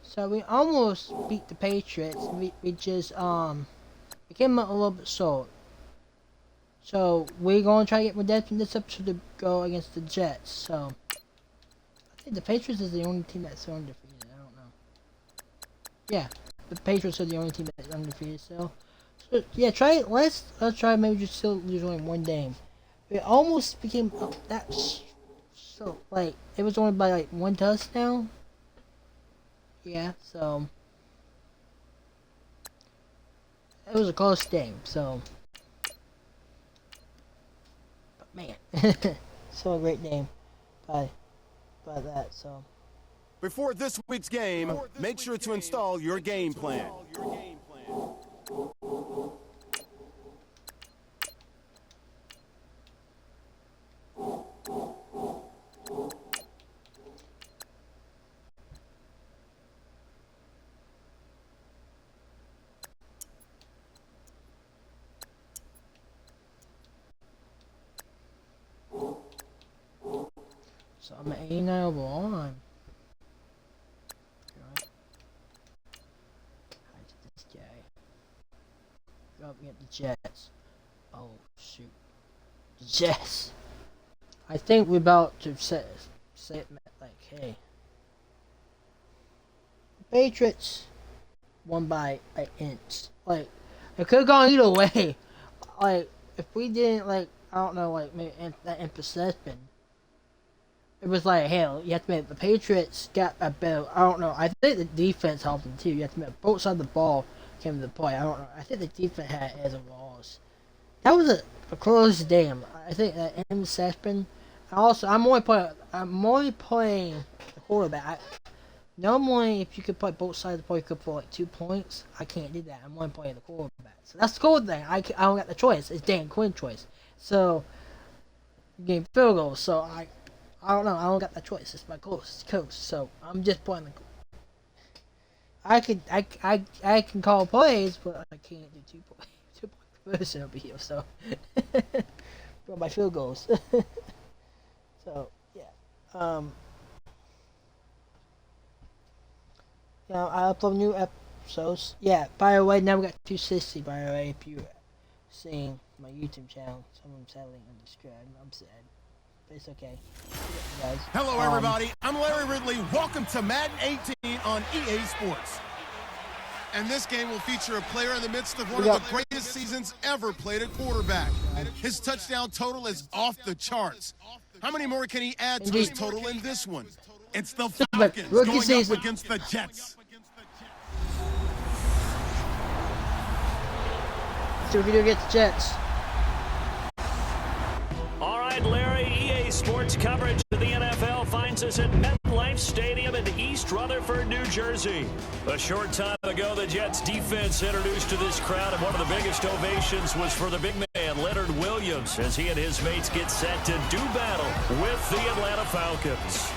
So we almost beat the Patriots. We just became a little bit short. So we're gonna try to get redemption this episode to go against the Jets. So I think the Patriots is the only team that's undefeated. I don't know. Yeah, the Patriots are the only team that's undefeated. So yeah, let's try maybe just still lose only one game. It almost became so like it was only by like one touchdown. Yeah, so it was a close game. So, but man, so a great game by that. So before this week's game, make sure to install your game plan. So I'm an 89 overall. I'm this guy. Go up against the Jets. Oh shoot, the Jets. I think we're about to say it like, hey, the Patriots won by an inch. Like it could have gone either way. Like if we didn't like, I don't know, like maybe that interception. It was like, hell, you have to admit, the Patriots got a better, I don't know, I think the defense helped them too. You have to admit, both sides of the ball came to the play. I don't know, I think the defense had as a loss. That was a close game. I think that interception. Also, I'm only playing the quarterback. Normally, if you could play both sides of the ball, you could for like 2 points. I can't do that. I'm only playing the quarterback. So that's the cool thing. I don't got the choice. It's Dan Quinn's choice. So, game field goals. So, I don't know. I don't got that choice. It's my coach. So I'm just playing the. I can call plays, but I can't do 2 point conversion over here. So for my field goals. So yeah. Yeah. I upload new episodes. Yeah. By the way, now we got 260. By the way, if you're seeing my YouTube channel, someone sadly unsubscribed. I'm sad. It's okay. Guys. Hello, everybody. I'm Larry Ridley. Welcome to Madden 18 on EA Sports. And this game will feature a player in the midst of one of the greatest seasons ever played at quarterback. His touchdown total is off the charts. How many more can he add to his total in this one? It's the Falcons going up against the Jets. So we're going to get the Jets. All right, Larry, EA Sports coverage of the NFL finds us at MetLife Stadium in East Rutherford, New Jersey. A short time ago, the Jets defense introduced to this crowd, and one of the biggest ovations was for the big man, Leonard Williams, as he and his mates get set to do battle with the Atlanta Falcons.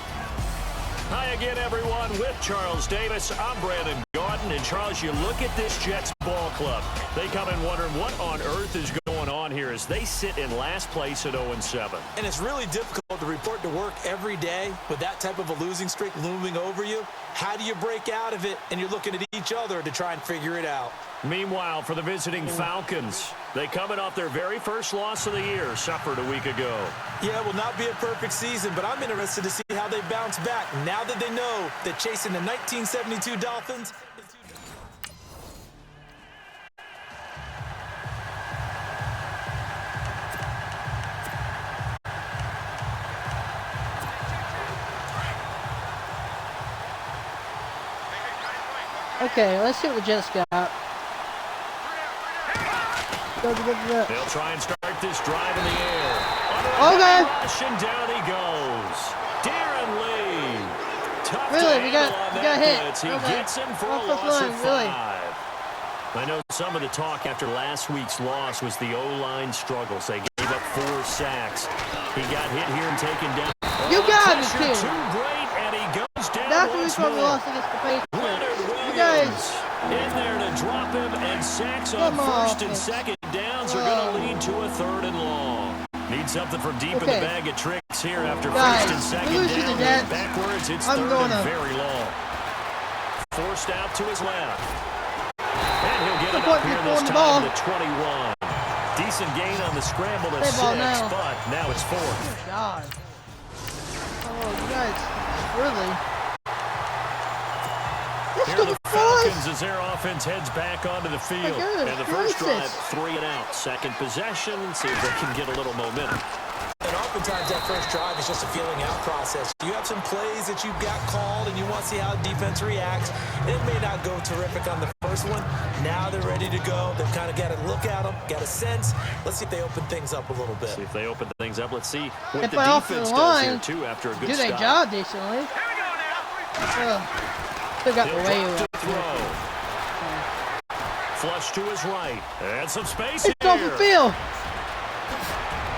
Hi again, everyone. With Charles Davis, I'm Brandon Gordon. And Charles, you look at this Jets ball club. They come in wondering what on earth is going on here as they sit in last place at 0-7. And it's really difficult to report to work every day with that type of a losing streak looming over you. How do you break out of it? And you're looking at each other to try and figure it out. Meanwhile, for the visiting Falcons, they coming off their very first loss of the year, suffered a week ago. Yeah, it will not be a perfect season, but I'm interested to see how they bounce back now that they know that chasing the 1972 Dolphins. Okay, let's see what the Jets got. They'll try and start this drive in the air. Okay. Rush and down he goes. Darren Lee. Tough really, we got hit. He gets him for a loss of 5. I know some of the talk after last week's loss was the O-line struggles. They gave up 4 sacks. He got hit here and taken down. You got it, kid. Too great, and he goes down. That's once what we more. lost against the Patriots. You guys in there to drop him, and sacks on first and second downs are going to lead to a 3rd and long. Need something from deep in the bag of tricks here after guys, first and second down. That, backwards, it's I'm 3rd gonna, and very long. forced out to his left. And he'll get it up here this time to 21. Decent gain on the scramble to 6, but now it's 4. Oh, God. Oh, you guys, really? Here are the Falcons as their offense heads back onto the field. And the first drive, 3 and out. Second possession, see if they can get a little momentum. And oftentimes that first drive is just a feeling out process. You have some plays that you've got called and you want to see how defense reacts. It may not go terrific on the first one. Now they're ready to go. They've kind of got to look at them, got a sense. Let's see if they open things up a little bit. See if they open things up. Let's see what the defense does here, too, after a good do stop. their job decently. Still got the way to throw. Flush to his right. And some space here. It's off the field.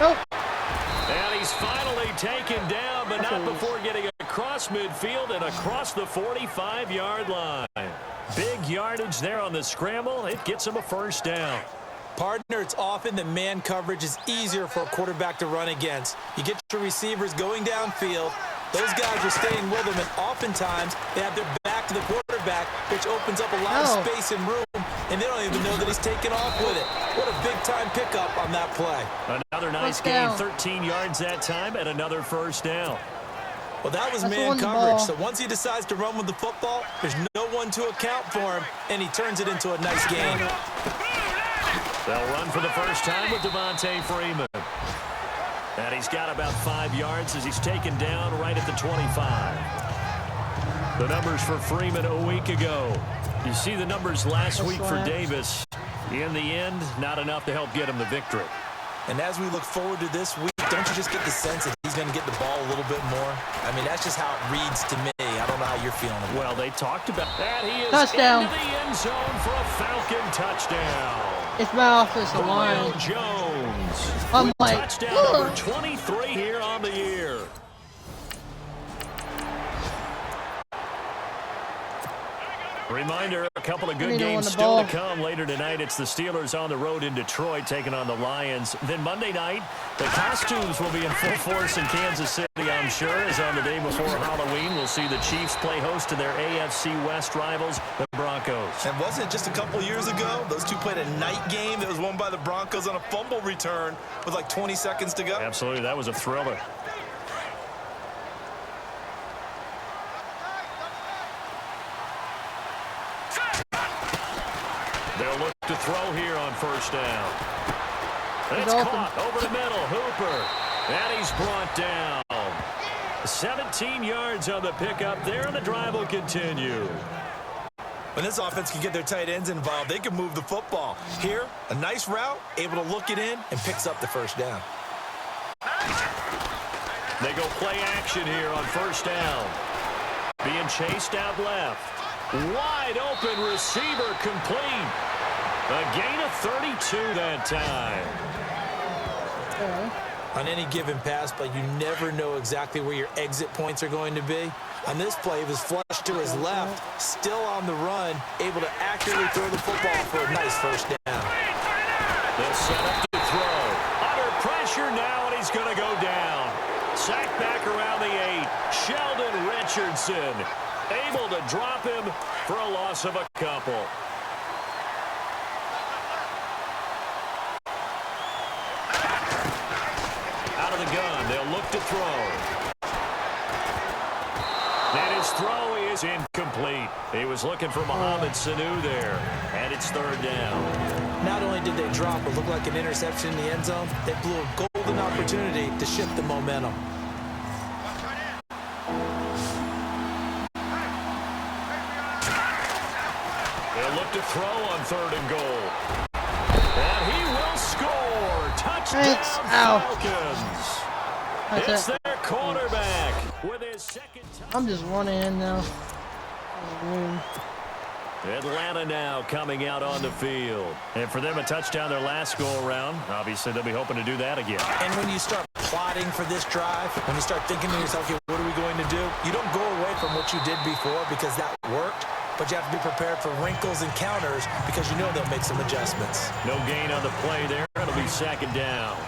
Nope. And he's finally taken down, but not before getting across midfield and across the 45-yard line. Big yardage there on the scramble. It gets him a first down. Partner, it's often that man coverage is easier for a quarterback to run against. You get your receivers going downfield. Those guys are staying with them, and oftentimes they have their back to the quarterback, which opens up a lot of space and room, and they don't even know that he's taken off with it. What a big-time pickup on that play. Another nice gain, 13 yards that time, and another first down. Well, that was man coverage, so once he decides to run with the football, there's no one to account for him, and he turns it into a nice gain. They'll run for the first time with Devontae Freeman. And he's got about 5 yards as he's taken down right at the 25. The numbers for Freeman a week ago. You see the numbers last week for Davis. In the end, not enough to help get him the victory. And as we look forward to this week, don't you just get the sense that he's going to get the ball a little bit more? I mean, that's just how it reads to me. I don't know how you're feeling about it. Well, they talked about that. He is touchdown. Into the end zone for a Falcon touchdown. It's my offensive line. Jones. I'm like, touchdown number 23 here on the year. Reminder, a couple of good games still to come later tonight. It's the Steelers on the road in Detroit taking on the Lions. Then Monday night, the costumes will be in full force in Kansas City, I'm sure, as on the day before Halloween. We'll see the Chiefs play host to their AFC West rivals, the Broncos. And wasn't it just a couple years ago, those two played a night game that was won by the Broncos on a fumble return with like 20 seconds to go? Absolutely, that was a thriller. They'll look to throw here on first down. It's caught over the middle. Hooper. And he's brought down. 17 yards on the pickup there, and the drive will continue. When this offense can get their tight ends involved, they can move the football. Here, a nice route, able to look it in, and picks up the first down. They go play action here on first down. Being chased out left. Wide open receiver complete. A gain of 32 that time. On any given pass, but you never know exactly where your exit points are going to be. On this play, he was flushed to his left, still on the run, able to accurately throw the football for a nice first down. They'll set up to throw. Under pressure now, and he's going to go down. Sacked back around the 8. Sheldon Richardson able to drop him for a loss of a couple. Out of the gun, they'll look to throw. And his throw is incomplete. He was looking for Mohamed Sanu there, and it's third down. Not only did they drop what looked like an interception in the end zone, they blew a golden opportunity to shift the momentum. They'll look to throw on third and goal. And he will score. Touchdown, Falcons. It's their quarterback with his second touchdown. I'm just running in now. Atlanta now coming out on the field. And for them, a touchdown their last go-around. Obviously, they'll be hoping to do that again. And when you start plotting for this drive, when you start thinking to yourself, okay, what are we going to do? You don't go away from what you did before because that worked. But you have to be prepared for wrinkles and counters because you know they'll make some adjustments. No gain on the play there. It'll be second down.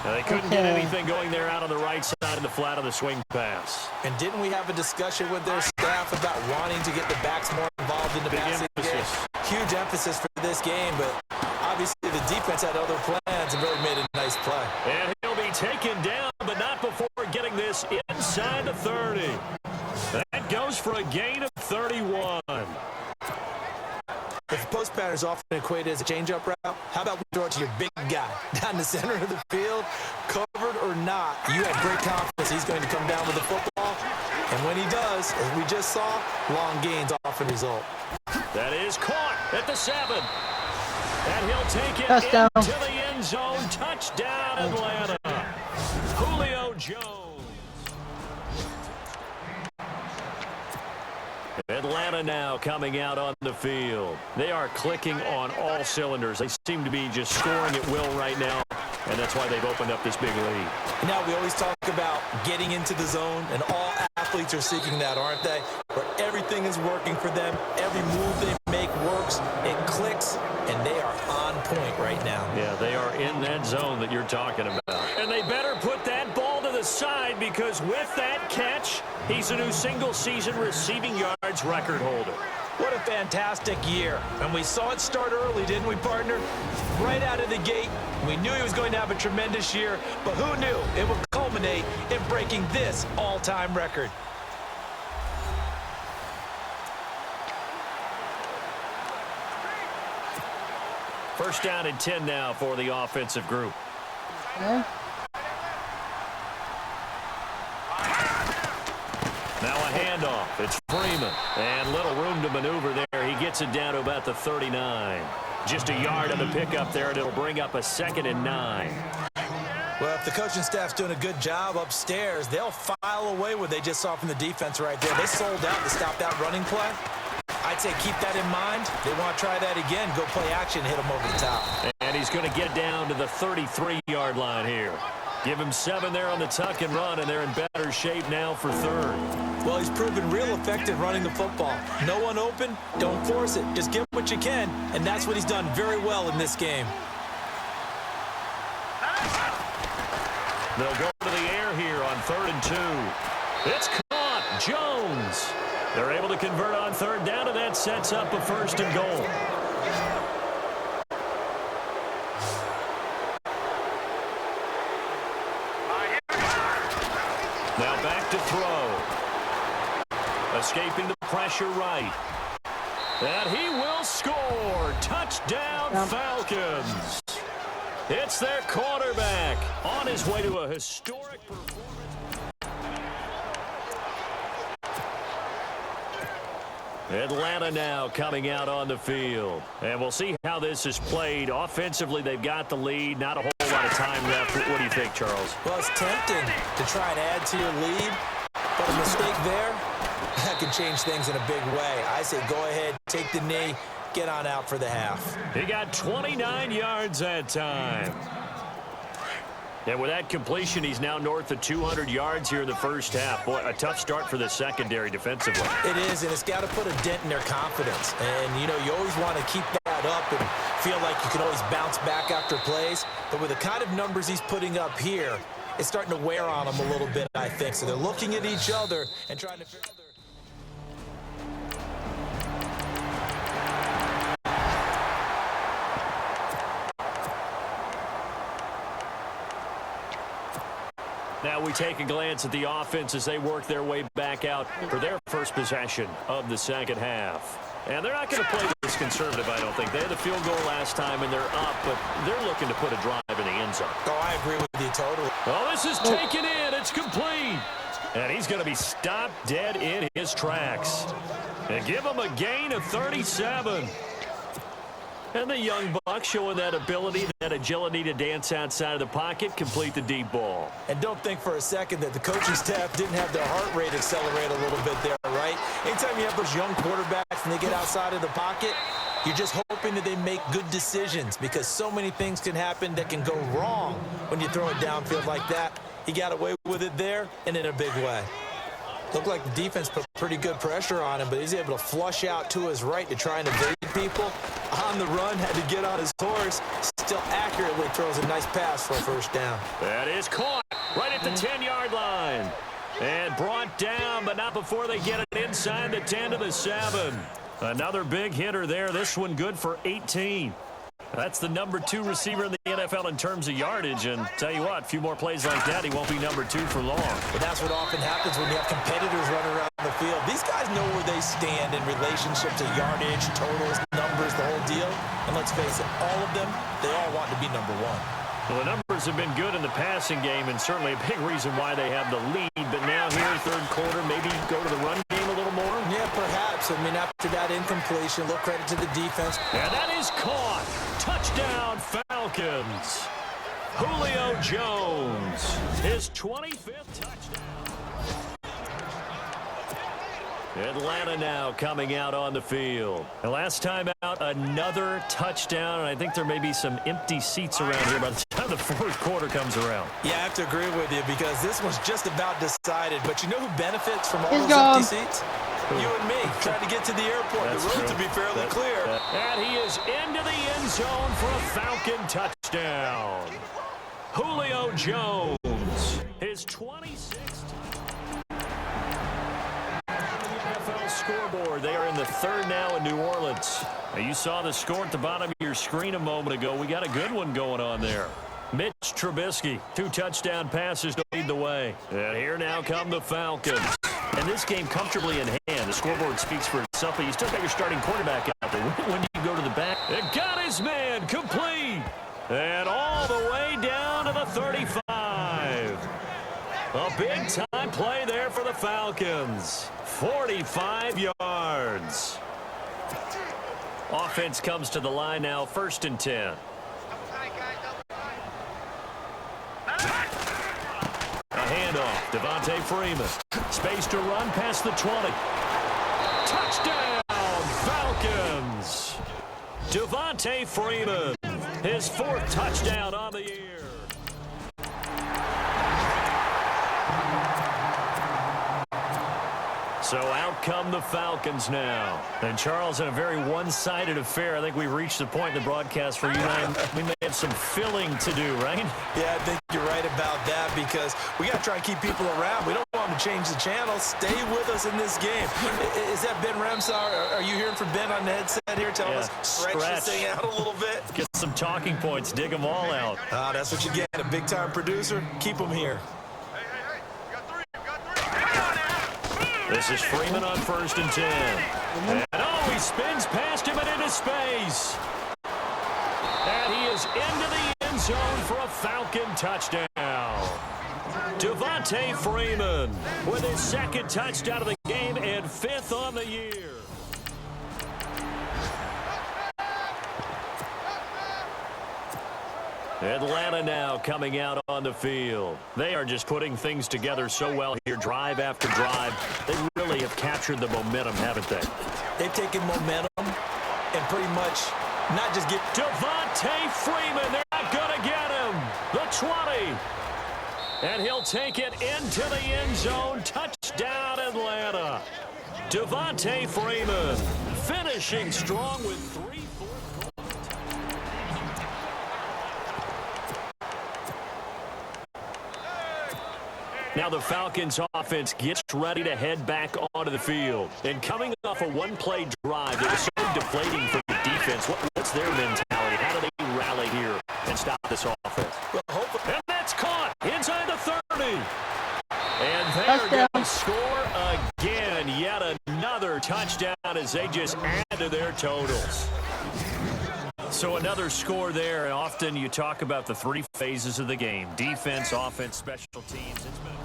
Now, they couldn't get anything going there out on the right side of the flat of the swing pass. And didn't we have a discussion with their staff about wanting to get the backs more involved involved in the passing game. Huge emphasis for this game, but obviously the defense had other plans and really made a nice play. And he'll be taken down, but not before getting this inside the 30. That goes for a gain of 31. If post pattern is often equated as a change-up route, how about we throw it to your big guy down the center of the field, covered or not? You have great confidence he's going to come down with the football, and when he does, as we just saw, long gains often result. That is caught at the 7. And he'll take it Touchdown. into the end zone. Touchdown, Atlanta. Julio Jones. Atlanta now coming out on the field. They are clicking on all cylinders. They seem to be just scoring at will right now, and that's why they've opened up this big lead. Now, we always talk about getting into the zone, and all athletes are seeking that, aren't they? Where everything is working for them, every move they make works, it clicks, and they are on point right now. Yeah, they are in that zone that you're talking about. And they better put that ball to the side, because with that catch, he's a new single-season receiving yards record holder. What a fantastic year. And we saw it start early, didn't we, partner? Right out of the gate, we knew he was going to have a tremendous year, but who knew it would culminate in breaking this all-time record? First down and 10 now for the offensive group. Yeah. Now a handoff. It's Freeman. And little room to maneuver there. He gets it down to about the 39. Just a yard on the pickup there, and it'll bring up a 2nd and 9. Well, if the coaching staff's doing a good job upstairs, they'll file away what they just saw from the defense right there. They sold out to stop that running play. I'd say keep that in mind. They want to try that again. Go play action, hit them over the top. And he's going to get down to the 33-yard line here. Give him 7 there on the tuck and run, and they're in better shape now for 3rd. Well, he's proven real effective running the football. No one open, don't force it. Just get what you can, and that's what he's done very well in this game. They'll go to the air here on 3rd and 2. It's caught. Jones. They're able to convert on 3rd down, and that sets up a 1st and goal. Now back to throw. Escaping the pressure right. And he will score. Touchdown, Falcons. It's their quarterback on his way to a historic performance. Atlanta now coming out on the field. And we'll see how this is played. Offensively, they've got the lead. Not a whole lot of time left. What do you think, Charles? Well, it's tempting to try and add to your lead, but a mistake there, that can change things in a big way. I say go ahead, take the knee, get on out for the half. He got 29 yards that time. And with that completion, he's now north of 200 yards here in the first half. Boy, a tough start for the secondary defensively. It is, and it's got to put a dent in their confidence. And, you know, you always want to keep that up and feel like you can always bounce back after plays. But with the kind of numbers he's putting up here, it's starting to wear on them a little bit, I think. So they're looking at each other and trying to figure out their... Now we take a glance at the offense as they work their way back out for their first possession of the second half. And they're not going to play this conservative, I don't think. They had the field goal last time, and they're up, but they're looking to put a drive in the end zone. Oh, I agree with you totally. Oh, this is taken in. It's complete. And he's going to be stopped dead in his tracks. And give him a gain of 37. And the young buck showing that ability, that agility to dance outside of the pocket, complete the deep ball. And don't think for a second that the coaching staff didn't have their heart rate accelerate a little bit there, right? Anytime you have those young quarterbacks and they get outside of the pocket, you're just hoping that they make good decisions, because so many things can happen that can go wrong when you throw it downfield like that. He got away with it there and in a big way. Looked like the defense put pretty good pressure on him, but he's able to flush out to his right to try and evade people. On the run, had to get on his horse. Still accurately throws a nice pass for a first down. That is caught right at the 10-yard line. And brought down, but not before they get it inside the 10 to the 7. Another big hitter there. This one good for 18. That's the number 2 receiver in the NFL in terms of yardage. And tell you what, a few more plays like that, he won't be number 2 for long. But that's what often happens when you have competitors running around the field. These guys know where they stand in relationship to yardage, totals, numbers, the whole deal. And let's face it, all of them, they all want to be number 1. Well, the numbers have been good in the passing game, and certainly a big reason why they have the lead. But now here, third quarter, maybe go to the run game a little more? Yeah, perhaps. I mean, after that incompletion, a little credit to the defense. And that is caught. Touchdown, Falcons. Julio Jones, his 25th touchdown. Atlanta now coming out on the field. And last time out, another touchdown, and I think there may be some empty seats around here by the time the fourth quarter comes around. Yeah, I have to agree with you because this one's just about decided. But you know who benefits from all He's those gone. empty seats? You and me, trying to get to the airport. That's the road true. to be fairly clear. And he is into the end zone for a Falcon touchdown. Julio Jones, his 26th. NFL scoreboard. They are in the third now in New Orleans. Now, you saw the score at the bottom of your screen a moment ago. We got a good one going on there. Mitch Trubisky, 2 touchdown passes to lead the way. And here now come the Falcons. And this game comfortably in hand. The scoreboard speaks for itself, but you still got your starting quarterback out there. When you go to the back, it got his man complete. And all the way down to the 35. A big-time play there for the Falcons. 45 yards. Offense comes to the line now, 1st and 10. A handoff, Devontae Freeman. Space to run past the 20. Touchdown, Falcons. Devontae Freeman, his 4th touchdown on the year. So out come the Falcons now. And Charles, in a very one-sided affair, I think we've reached the point in the broadcast for you and I, we may have some filling to do, right? Yeah, I think you're right about that because we got to try and keep people around. We don't want them to change the channel. Stay with us in this game. Is that Ben Ramsar? Are you hearing from Ben on the headset here telling us stretch this thing out a little bit? Get some talking points. Dig them all out. That's what you get. A big-time producer. Keep them here. This is Freeman on 1st and 10. And he spins past him and into space. And he is into the end zone for a Falcon touchdown. Devontae Freeman with his 2nd touchdown of the game and 5th on the year. Atlanta now coming out on the field. They are just putting things together so well here, drive after drive. They really have captured the momentum, haven't they? They've taken momentum and pretty much not just get... Devontae Freeman, they're not going to get him. The 20. And he'll take it into the end zone. Touchdown, Atlanta. Devontae Freeman finishing strong with 3 fourth quarters. Now the Falcons offense gets ready to head back onto the field. And coming off a one-play drive that was so deflating for the defense, what's their mentality? How do they rally here and stop this offense? Well, hopefully. And that's caught inside the 30. And they're going to score again. Yet another touchdown as they just add to their totals. So another score there. And often you talk about the 3 phases of the game. Defense, offense, special teams. It's been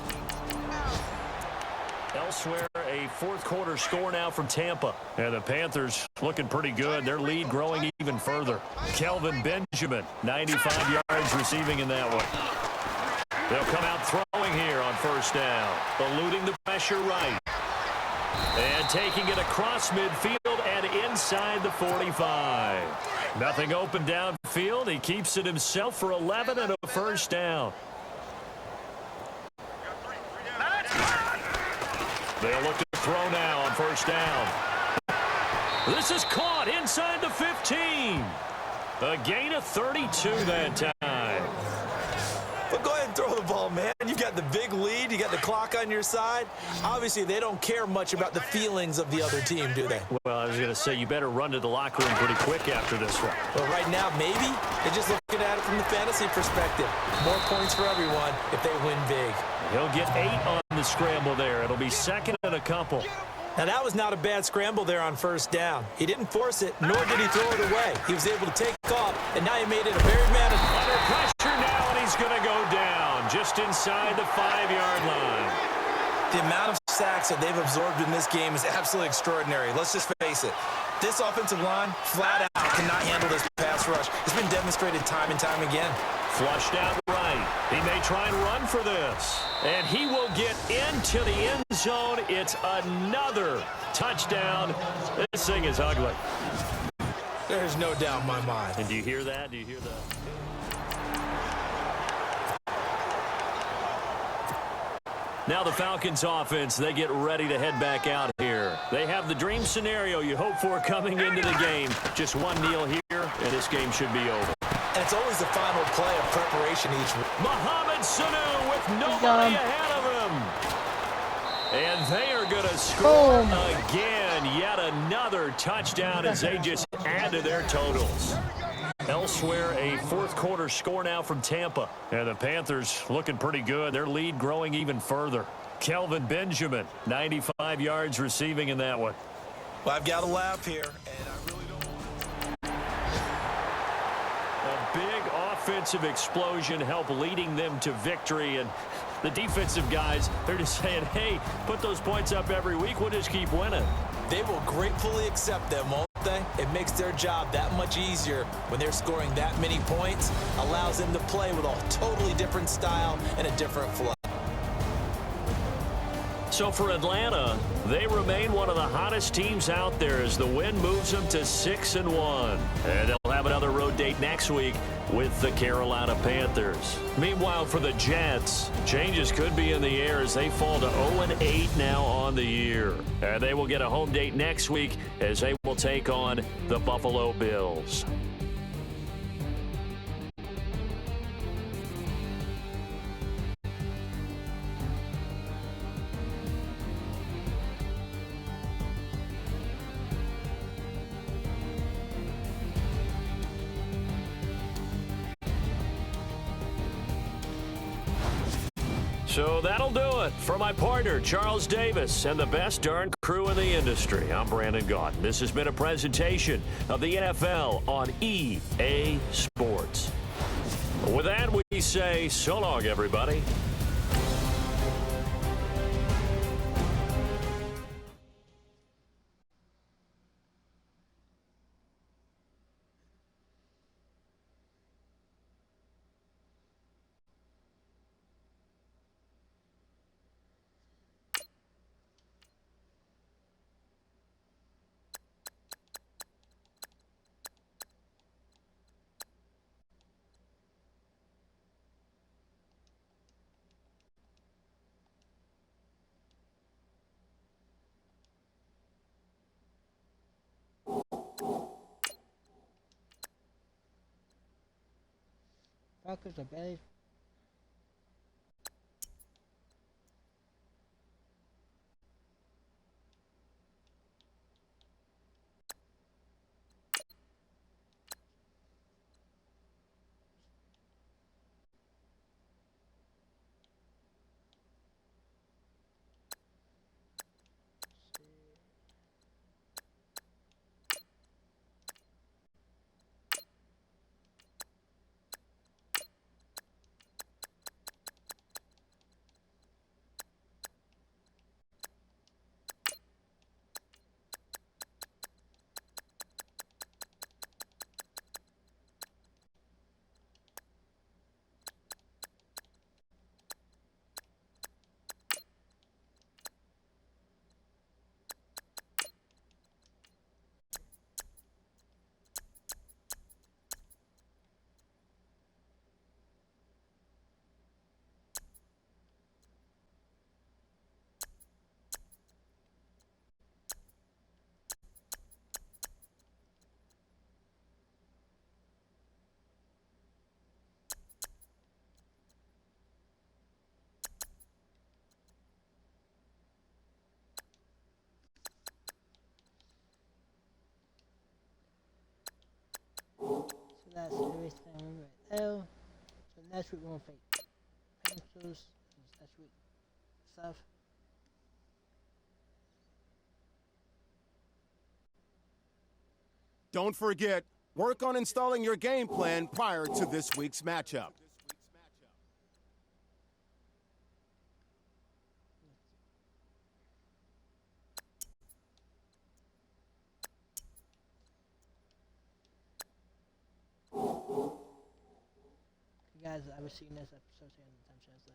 elsewhere, a fourth quarter score now from Tampa. And the Panthers looking pretty good. Their lead growing even further. Kelvin Benjamin, 95 yards receiving in that one. They'll come out throwing here on first down. Eluding the pressure right. And taking it across midfield and inside the 45. Nothing open downfield. He keeps it himself for 11 and a first down. They'll look to throw now on first down. This is caught inside the 15. A gain of 32 that time. But go ahead and throw the ball, man. you've got the big lead, you got the clock on your side, obviously they don't care much about the feelings of the other team, do they? Well, I was going to say, you better run to the locker room pretty quick after this one. Well, right now, maybe. They're just looking at it from the fantasy perspective. More points for everyone if they win big. He'll get 8 on the scramble there. It'll be second and a couple. Now, that was not a bad scramble there on first down. He didn't force it, nor did he throw it away. He was able to take off, and now he made it a very manageable. Under pressure now, and he's going to go down just inside the 5-yard line. The amount of sacks that they've absorbed in this game is absolutely extraordinary. Let's just face it. This offensive line, flat out, cannot handle this pass rush. It's been demonstrated time and time again. Flushed out right. He may try and run for this. And he will get into the end zone. It's another touchdown. This thing is ugly. There's no doubt in my mind. And do you hear that? Do you hear that? Now the Falcons offense, they get ready to head back out here. They have the dream scenario you hope for coming into the game. Just one kneel here, and this game should be over. And it's always the final play of preparation each week. Mohamed Sanu with nobody ahead of him. And they are going to score again. Yet another touchdown as they just add to their totals. Elsewhere, a fourth-quarter score now from Tampa. And the Panthers looking pretty good. Their lead growing even further. Kelvin Benjamin, 95 yards receiving in that one. Well, I've got a laugh here, and I really don't want A big offensive explosion helped leading them to victory. And the defensive guys, they're just saying, hey, put those points up every week. We'll just keep winning. They will gratefully accept them, won't they? It makes their job that much easier when they're scoring that many points. Allows them to play with a totally different style and a different flow. So for Atlanta, they remain one of the hottest teams out there as the win moves them to 6-1. And they'll have another road date next week with the Carolina Panthers. Meanwhile, for the Jets, changes could be in the air as they fall to 0-8 now on the year. And they will get a home date next week as they will take on the Buffalo Bills. So that'll do it for my partner, Charles Davis, and the best darn crew in the industry. I'm Brandon Gaudin. This has been a presentation of the NFL on EA Sports. With that, we say so long, everybody. Falcons are bad. next week we're gonna face Panthers. Next week stuff. Don't forget, work on installing your game plan prior to this week's matchup. If you guys ever seen this episode, 10 chance now.